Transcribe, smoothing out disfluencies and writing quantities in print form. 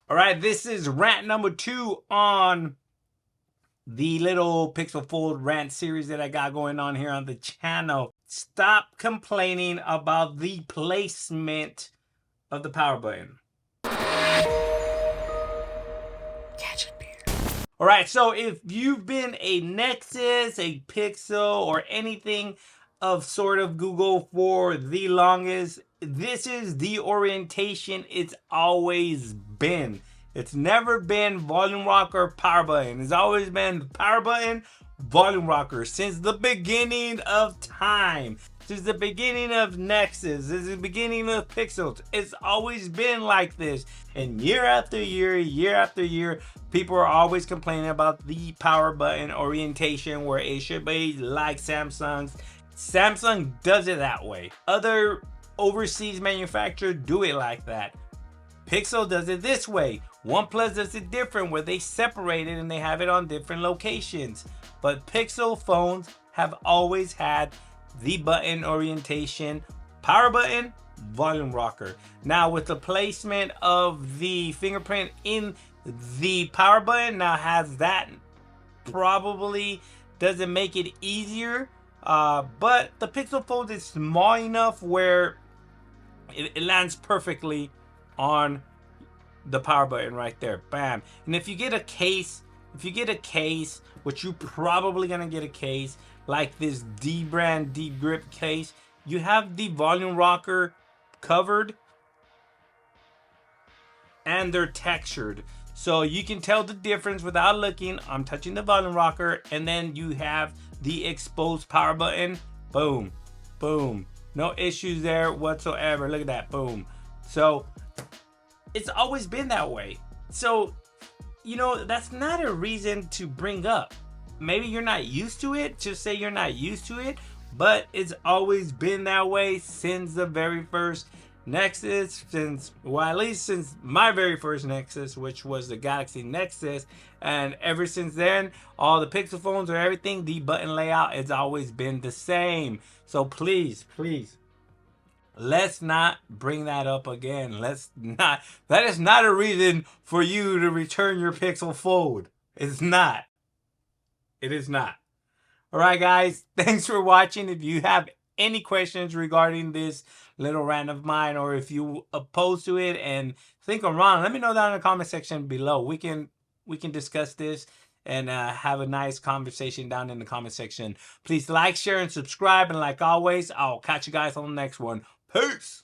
All right, this is rant number 2 on the little Pixel Fold rant series that I got going on here on the channel. Stop complaining about the placement of the power button. Catch it, beer. All right, so if you've been a Nexus, a Pixel, or anything of sort of Google for the longest, this is the orientation it's always been. It's never been volume rocker, power button. It's always been power button, volume rocker since the beginning of time. Since the beginning of Nexus, since the beginning of Pixels, it's always been like this. And year after year, people are always complaining about the power button orientation where it should be like Samsung's. Samsung does it that way. Other overseas manufacturers do it like that. Pixel does it this way. OnePlus does it different where they separate it and they have it on different locations. But Pixel phones have always had the button orientation, power button, volume rocker. Now with the placement of the fingerprint in the power button, now has that probably doesn't make it easier. But the Pixel Fold is small enough where it lands perfectly on the power button right there. Bam. And if you get a case, which you probably gonna get a case like this D brand deep grip case, you have the volume rocker covered and they're textured, so you can tell the difference without looking. I'm touching the volume rocker and then you have the exposed power button. Boom, boom, no issues there whatsoever. Look at that, boom. So it's always been that way. So, you know, that's not a reason to bring up. Maybe you're not used to it. Just say you're not used to it. But it's always been that way since the very first Nexus. At least since my very first Nexus, which was the Galaxy Nexus. And ever since then, all the Pixel phones or everything, the button layout has always been the same. So please, let's not bring that up again. That is not a reason for you to return your Pixel Fold. It's not. It is not. All right, guys. Thanks for watching. If you have any questions regarding this little rant of mine, or if you opposed to it and think I'm wrong, let me know down in the comment section below. We can discuss this and have a nice conversation down in the comment section. Please like, share, and subscribe. And like always, I'll catch you guys on the next one. Peace.